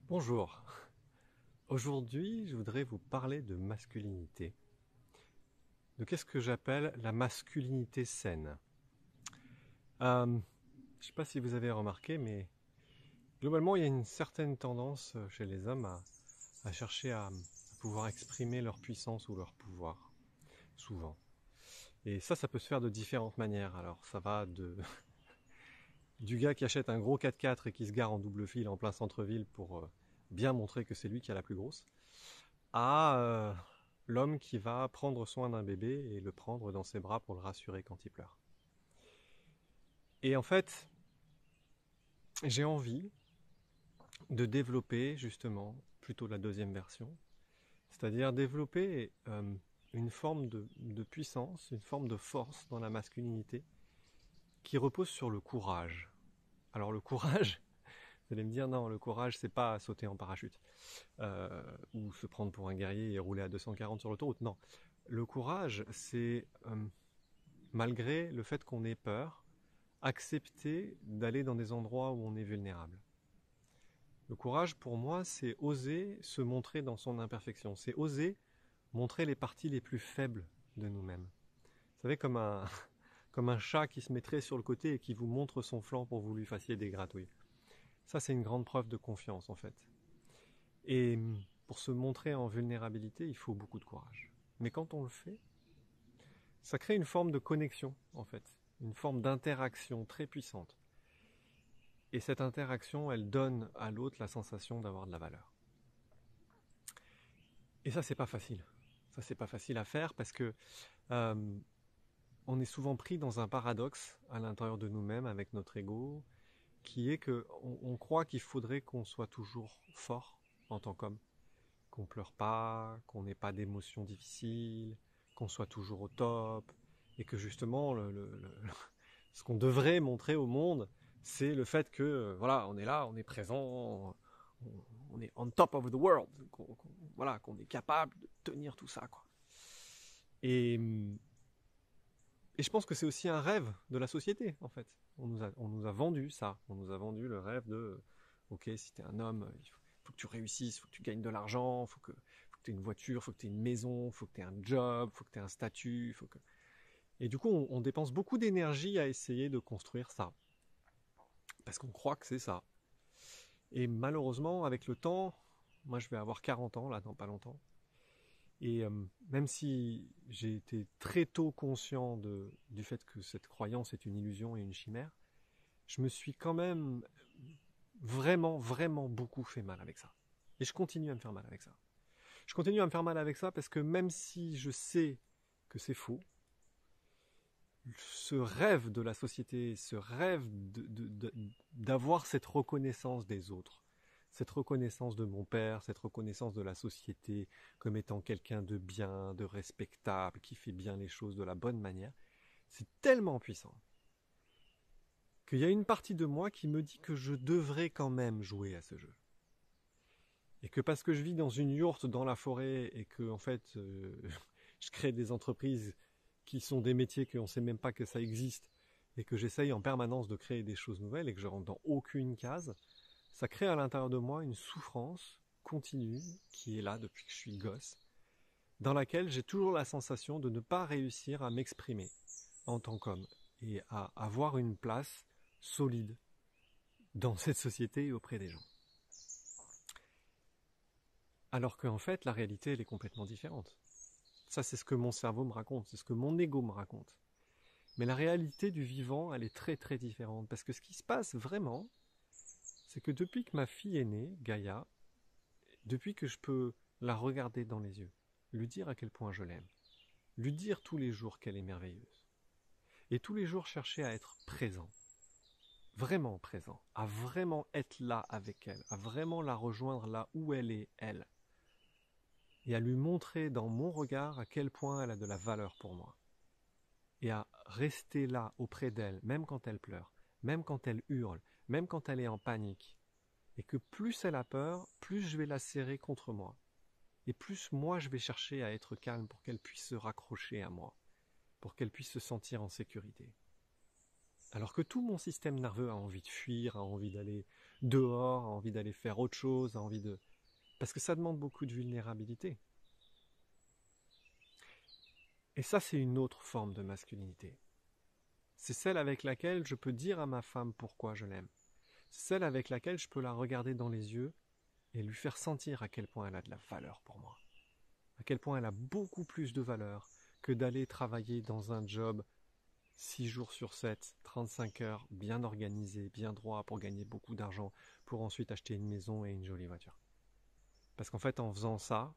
Bonjour, aujourd'hui je voudrais vous parler de masculinité, de qu'est-ce que j'appelle la masculinité saine. Je ne sais pas si vous avez remarqué, mais globalement il y a une certaine tendance chez les hommes à chercher à pouvoir exprimer leur puissance ou leur pouvoir, souvent. Et ça peut se faire de différentes manières. Alors ça va du gars qui achète un gros 4x4 et qui se gare en double fil en plein centre-ville pour bien montrer que c'est lui qui a la plus grosse, à l'homme qui va prendre soin d'un bébé et le prendre dans ses bras pour le rassurer quand il pleure. Et en fait, j'ai envie de développer justement plutôt la deuxième version, c'est-à-dire développer une forme de puissance, une forme de force dans la masculinité qui repose sur le courage. Alors le courage, vous allez me dire non, le courage c'est pas sauter en parachute ou se prendre pour un guerrier et rouler à 240 sur l'autoroute. Non, le courage c'est malgré le fait qu'on ait peur, accepter d'aller dans des endroits où on est vulnérable. Le courage, pour moi, c'est oser se montrer dans son imperfection. C'est oser montrer les parties les plus faibles de nous-mêmes. Vous savez, comme un chat qui se mettrait sur le côté et qui vous montre son flanc pour que vous lui fassiez des gratouilles. Ça, c'est une grande preuve de confiance, en fait. Et pour se montrer en vulnérabilité, il faut beaucoup de courage. Mais quand on le fait, ça crée une forme de connexion, en fait. Une forme d'interaction très puissante. Et cette interaction, elle donne à l'autre la sensation d'avoir de la valeur. Et ça, c'est pas facile. Ça, c'est pas facile à faire parce que euh, on est souvent pris dans un paradoxe à l'intérieur de nous-mêmes avec notre ego, qui est que on croit qu'il faudrait qu'on soit toujours fort en tant qu'homme, qu'on pleure pas, qu'on n'ait pas d'émotions difficiles, qu'on soit toujours au top, et que justement ce qu'on devrait montrer au monde, c'est le fait que voilà, on est là, on est présent, on est on top of the world, voilà, qu'on est capable de tenir tout ça, quoi. Et, et je pense que c'est aussi un rêve de la société, en fait. On nous a vendu ça, on nous a vendu le rêve de, ok, si t'es un homme, faut que tu réussisses, faut que tu gagnes de l'argent, faut que tu aies une voiture, faut que tu aies une maison, faut que tu aies un job, faut que tu aies un statut, faut que... Et du coup, on dépense beaucoup d'énergie à essayer de construire ça. Parce qu'on croit que c'est ça. Et malheureusement, avec le temps, moi je vais avoir 40 ans là dans pas longtemps, et même si j'ai été très tôt conscient du fait que cette croyance est une illusion et une chimère, je me suis quand même vraiment, vraiment beaucoup fait mal avec ça. Et je continue à me faire mal avec ça. Je continue à me faire mal avec ça parce que même si je sais que c'est faux, ce rêve de la société, ce rêve d'avoir cette reconnaissance des autres, cette reconnaissance de mon père, cette reconnaissance de la société comme étant quelqu'un de bien, de respectable, qui fait bien les choses de la bonne manière, c'est tellement puissant qu'il y a une partie de moi qui me dit que je devrais quand même jouer à ce jeu. Et que parce que je vis dans une yourte dans la forêt et que en fait je crée des entreprises qui sont des métiers qu'on ne sait même pas que ça existe et que j'essaye en permanence de créer des choses nouvelles et que je rentre dans aucune case, ça crée à l'intérieur de moi une souffrance continue qui est là depuis que je suis gosse, dans laquelle j'ai toujours la sensation de ne pas réussir à m'exprimer en tant qu'homme et à avoir une place solide dans cette société et auprès des gens. Alors qu'en fait, la réalité, elle est complètement différente. Ça, c'est ce que mon cerveau me raconte, c'est ce que mon ego me raconte. Mais la réalité du vivant, elle est très très différente. Parce que ce qui se passe vraiment, c'est que depuis que ma fille est née, Gaïa, depuis que je peux la regarder dans les yeux, lui dire à quel point je l'aime, lui dire tous les jours qu'elle est merveilleuse, et tous les jours chercher à être présent, vraiment présent, à vraiment être là avec elle, à vraiment la rejoindre là où elle est, elle, et à lui montrer dans mon regard à quel point elle a de la valeur pour moi. Et à rester là auprès d'elle, même quand elle pleure, même quand elle hurle, même quand elle est en panique. Et que plus elle a peur, plus je vais la serrer contre moi. Et plus moi je vais chercher à être calme pour qu'elle puisse se raccrocher à moi, pour qu'elle puisse se sentir en sécurité. Alors que tout mon système nerveux a envie de fuir, a envie d'aller dehors, a envie d'aller faire autre chose, a envie de... Parce que ça demande beaucoup de vulnérabilité. Et ça, c'est une autre forme de masculinité. C'est celle avec laquelle je peux dire à ma femme pourquoi je l'aime. C'est celle avec laquelle je peux la regarder dans les yeux et lui faire sentir à quel point elle a de la valeur pour moi. À quel point elle a beaucoup plus de valeur que d'aller travailler dans un job 6 jours sur 7, 35 heures, bien organisé, bien droit, pour gagner beaucoup d'argent, pour ensuite acheter une maison et une jolie voiture. Parce qu'en fait, en faisant ça,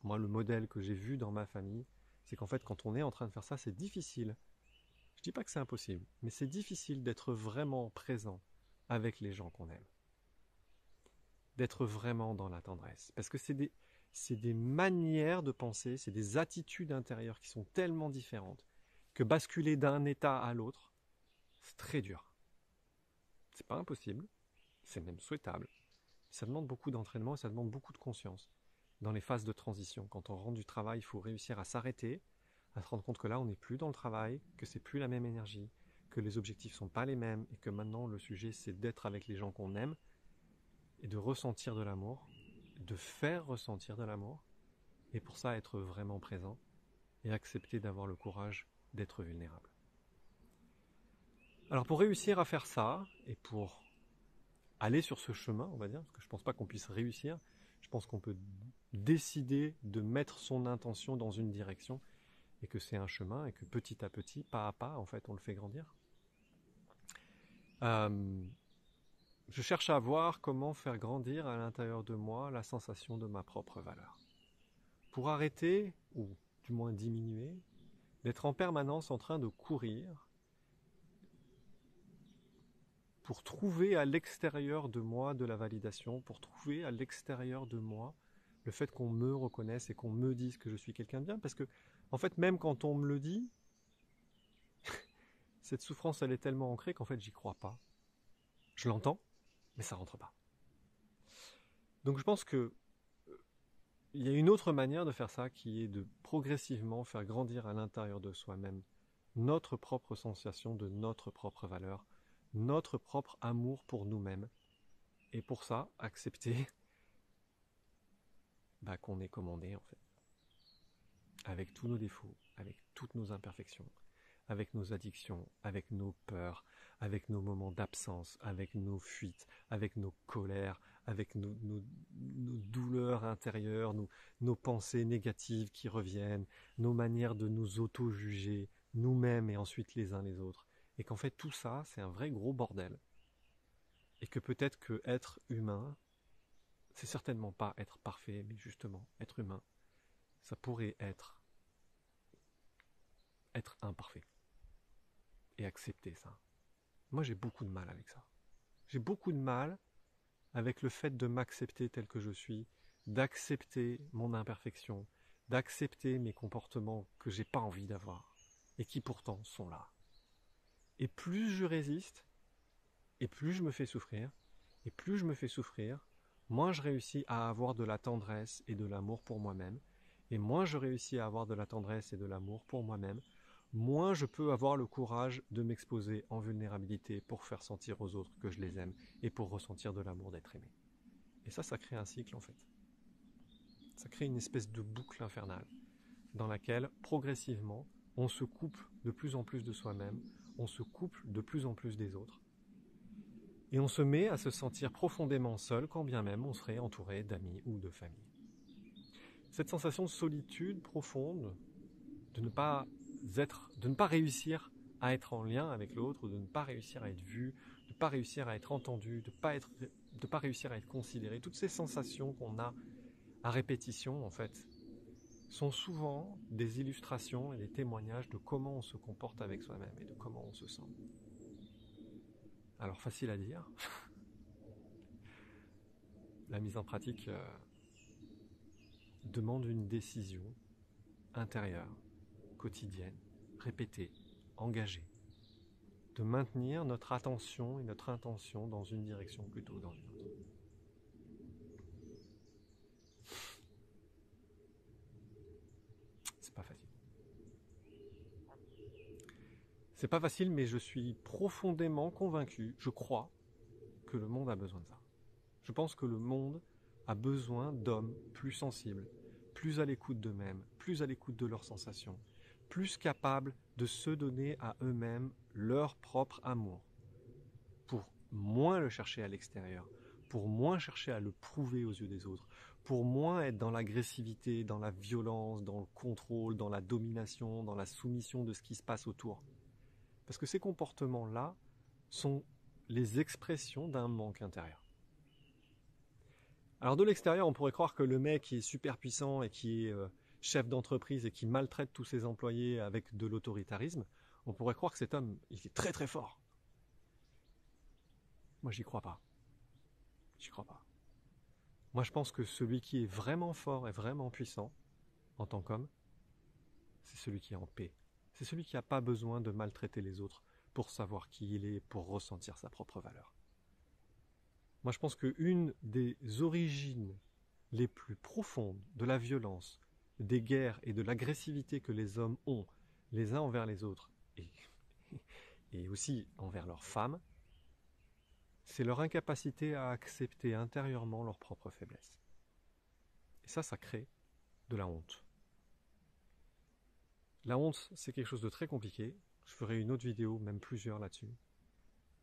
moi, le modèle que j'ai vu dans ma famille, c'est qu'en fait, quand on est en train de faire ça, c'est difficile. Je dis pas que c'est impossible, mais c'est difficile d'être vraiment présent avec les gens qu'on aime. D'être vraiment dans la tendresse. Parce que c'est des manières de penser, c'est des attitudes intérieures qui sont tellement différentes que basculer d'un état à l'autre, c'est très dur. C'est pas impossible, c'est même souhaitable. Ça demande beaucoup d'entraînement et ça demande beaucoup de conscience. Dans les phases de transition, quand on rentre du travail, il faut réussir à s'arrêter, à se rendre compte que là, on n'est plus dans le travail, que c'est plus la même énergie, que les objectifs sont pas les mêmes et que maintenant, le sujet, c'est d'être avec les gens qu'on aime et de ressentir de l'amour, de faire ressentir de l'amour, et pour ça, être vraiment présent et accepter d'avoir le courage d'être vulnérable. Alors pour réussir à faire ça, et pour aller sur ce chemin, on va dire, parce que je ne pense pas qu'on puisse réussir, je pense qu'on peut décider de mettre son intention dans une direction, et que c'est un chemin, et que petit à petit, pas à pas, en fait, on le fait grandir. Je cherche à voir comment faire grandir à l'intérieur de moi la sensation de ma propre valeur. Pour arrêter, ou du moins diminuer, d'être en permanence en train de courir pour trouver à l'extérieur de moi de la validation, pour trouver à l'extérieur de moi le fait qu'on me reconnaisse et qu'on me dise que je suis quelqu'un de bien. Parce que, en fait, même quand on me le dit, cette souffrance, elle est tellement ancrée qu'en fait, j'y crois pas. Je l'entends, mais ça rentre pas. Donc je pense que il y a une autre manière de faire ça qui est de progressivement faire grandir à l'intérieur de soi-même notre propre sensation de notre propre valeur, notre propre amour pour nous-mêmes. Et pour ça, accepter qu'on est commandé en fait. Avec tous nos défauts, avec toutes nos imperfections, avec nos addictions, avec nos peurs, avec nos moments d'absence, avec nos fuites, avec nos colères, avec nos douleurs intérieures, nos pensées négatives qui reviennent, nos manières de nous auto-juger, nous-mêmes et ensuite les uns les autres. Et qu'en fait tout ça, c'est un vrai gros bordel. Et que peut-être que être humain, c'est certainement pas être parfait, mais justement, être humain, ça pourrait être imparfait. Et accepter ça. Moi, j'ai beaucoup de mal avec ça. J'ai beaucoup de mal avec le fait de m'accepter tel que je suis, d'accepter mon imperfection, d'accepter mes comportements que j'ai pas envie d'avoir et qui pourtant sont là. Et plus je résiste, et plus je me fais souffrir, et plus je me fais souffrir, moins je réussis à avoir de la tendresse et de l'amour pour moi-même, et moins je réussis à avoir de la tendresse et de l'amour pour moi-même, moins je peux avoir le courage de m'exposer en vulnérabilité pour faire sentir aux autres que je les aime et pour ressentir de l'amour d'être aimé. Et ça crée un cycle en fait. Ça crée une espèce de boucle infernale dans laquelle, progressivement, on se coupe de plus en plus de soi-même, on se coupe de plus en plus des autres, et on se met à se sentir profondément seul quand bien même on serait entouré d'amis ou de famille. Cette sensation de solitude profonde, de ne pas réussir à être en lien avec l'autre, de ne pas réussir à être vu, de ne pas réussir à être entendu, de ne pas réussir à être considéré, toutes ces sensations qu'on a à répétition en fait, sont souvent des illustrations et des témoignages de comment on se comporte avec soi-même et de comment on se sent. Alors facile à dire, la mise en pratique demande une décision intérieure, quotidienne, répétée, engagée, de maintenir notre attention et notre intention dans une direction plutôt que dans une autre. C'est pas facile. C'est pas facile, mais je suis profondément convaincu, je crois, que le monde a besoin de ça. Je pense que le monde a besoin d'hommes plus sensibles, plus à l'écoute d'eux-mêmes, plus à l'écoute de leurs sensations, plus capables de se donner à eux-mêmes leur propre amour, pour moins le chercher à l'extérieur, pour moins chercher à le prouver aux yeux des autres, pour moins être dans l'agressivité, dans la violence, dans le contrôle, dans la domination, dans la soumission de ce qui se passe autour. Parce que ces comportements-là sont les expressions d'un manque intérieur. Alors de l'extérieur, on pourrait croire que le mec qui est super puissant et qui est chef d'entreprise et qui maltraite tous ses employés avec de l'autoritarisme, on pourrait croire que cet homme, il est très très fort. Moi, j'y crois pas. J'y crois pas. Moi, je pense que celui qui est vraiment fort et vraiment puissant, en tant qu'homme, c'est celui qui est en paix. C'est celui qui n'a pas besoin de maltraiter les autres pour savoir qui il est, pour ressentir sa propre valeur. Moi, je pense qu'une des origines les plus profondes de la violence, des guerres et de l'agressivité que les hommes ont les uns envers les autres et aussi envers leurs femmes, c'est leur incapacité à accepter intérieurement leur propre faiblesse. Et ça crée de la honte. La honte, c'est quelque chose de très compliqué. Je ferai une autre vidéo, même plusieurs là-dessus.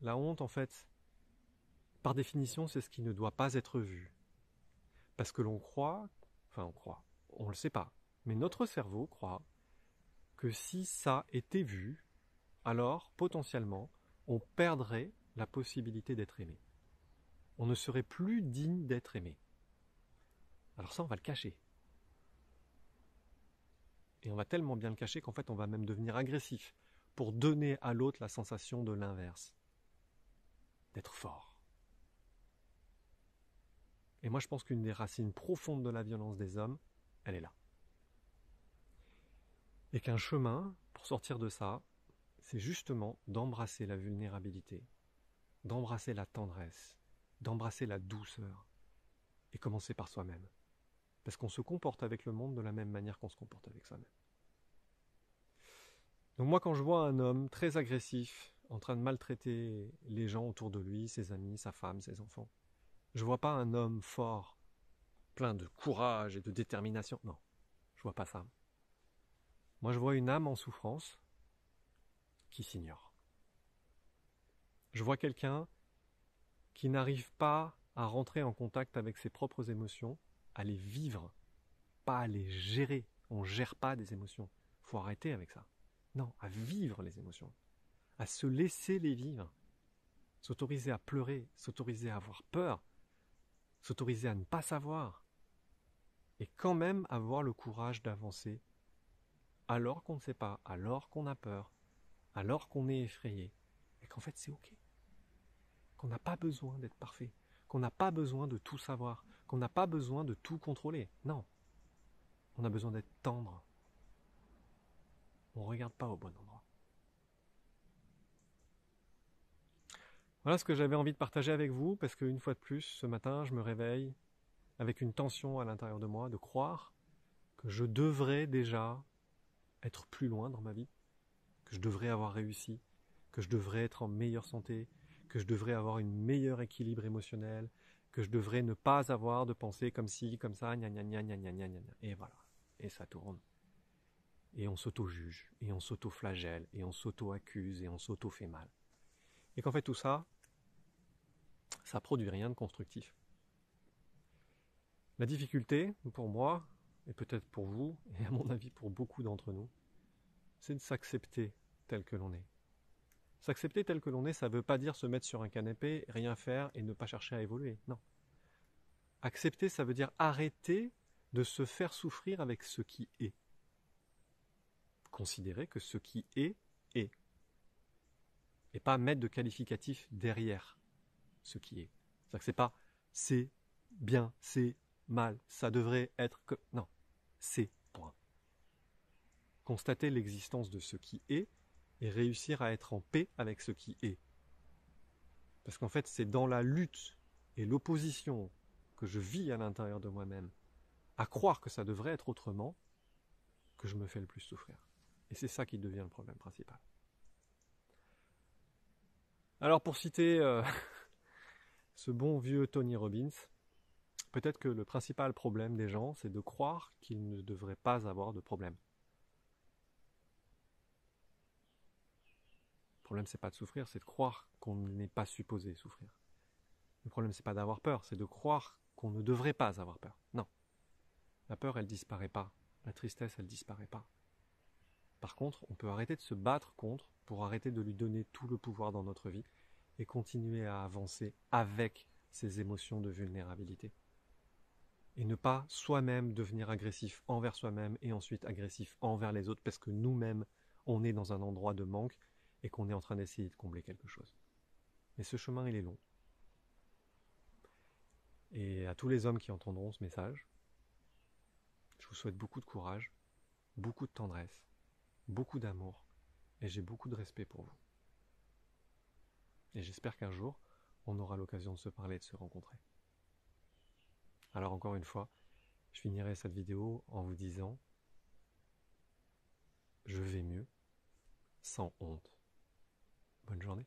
La honte, en fait, par définition, c'est ce qui ne doit pas être vu. Parce que on le sait pas, mais notre cerveau croit que si ça était vu, alors, potentiellement, on perdrait la possibilité d'être aimé. On ne serait plus digne d'être aimé. Alors ça, on va le cacher. Et on va tellement bien le cacher qu'en fait, on va même devenir agressif pour donner à l'autre la sensation de l'inverse. D'être fort. Et moi, je pense qu'une des racines profondes de la violence des hommes, elle est là. Et qu'un chemin, pour sortir de ça, c'est justement d'embrasser la vulnérabilité, d'embrasser la tendresse, d'embrasser la douceur, et commencer par soi-même. Parce qu'on se comporte avec le monde de la même manière qu'on se comporte avec soi-même. Donc moi, quand je vois un homme très agressif, en train de maltraiter les gens autour de lui, ses amis, sa femme, ses enfants, je vois pas un homme fort, plein de courage et de détermination. Non, je vois pas ça. Moi, je vois une âme en souffrance qui s'ignore. Je vois quelqu'un qui n'arrive pas à rentrer en contact avec ses propres émotions, à les vivre, pas à les gérer. On ne gère pas des émotions. Il faut arrêter avec ça. Non, à vivre les émotions, à se laisser les vivre, s'autoriser à pleurer, s'autoriser à avoir peur, s'autoriser à ne pas savoir, et quand même avoir le courage d'avancer alors qu'on ne sait pas, alors qu'on a peur, alors qu'on est effrayé, et qu'en fait c'est ok, qu'on n'a pas besoin d'être parfait, qu'on n'a pas besoin de tout savoir, qu'on n'a pas besoin de tout contrôler. Non, on a besoin d'être tendre. On ne regarde pas au bon endroit. Voilà ce que j'avais envie de partager avec vous, parce qu'une fois de plus, ce matin, je me réveille avec une tension à l'intérieur de moi, de croire que je devrais déjà être plus loin dans ma vie, que je devrais avoir réussi, que je devrais être en meilleure santé, que je devrais avoir un meilleur équilibre émotionnel, que je devrais ne pas avoir de pensées comme ci, comme ça, gna gna gna gna gna gna gna. Et voilà, et ça tourne. Et on s'auto-juge, et on s'auto-flagelle, et on s'auto-accuse, et on s'auto-fait mal. Et qu'en fait tout ça, ça produit rien de constructif. La difficulté, pour moi, et peut-être pour vous, et à mon avis pour beaucoup d'entre nous, c'est de s'accepter tel que l'on est. S'accepter tel que l'on est, ça ne veut pas dire se mettre sur un canapé, rien faire et ne pas chercher à évoluer. Non. Accepter, ça veut dire arrêter de se faire souffrir avec ce qui est. Considérer que ce qui est, est. Et pas mettre de qualificatif derrière ce qui est. C'est-à-dire que c'est pas c'est bien, c'est mal, ça devrait être que... Non, c'est point. Constater l'existence de ce qui est et réussir à être en paix avec ce qui est. Parce qu'en fait, c'est dans la lutte et l'opposition que je vis à l'intérieur de moi-même, à croire que ça devrait être autrement, que je me fais le plus souffrir. Et c'est ça qui devient le problème principal. Alors pour citer ce bon vieux Tony Robbins, peut-être que le principal problème des gens, c'est de croire qu'ils ne devraient pas avoir de problème. Le problème, c'est pas de souffrir, c'est de croire qu'on n'est pas supposé souffrir. Le problème, c'est pas d'avoir peur, c'est de croire qu'on ne devrait pas avoir peur. Non. La peur, elle disparaît pas. La tristesse, elle disparaît pas. Par contre, on peut arrêter de se battre contre pour arrêter de lui donner tout le pouvoir dans notre vie et continuer à avancer avec ces émotions de vulnérabilité. Et ne pas soi-même devenir agressif envers soi-même et ensuite agressif envers les autres parce que nous-mêmes, on est dans un endroit de manque et qu'on est en train d'essayer de combler quelque chose. Mais ce chemin, il est long. Et à tous les hommes qui entendront ce message, je vous souhaite beaucoup de courage, beaucoup de tendresse, beaucoup d'amour, et j'ai beaucoup de respect pour vous. Et j'espère qu'un jour, on aura l'occasion de se parler et de se rencontrer. Alors encore une fois, je finirai cette vidéo en vous disant « Je vais mieux, sans honte ». Bonne journée.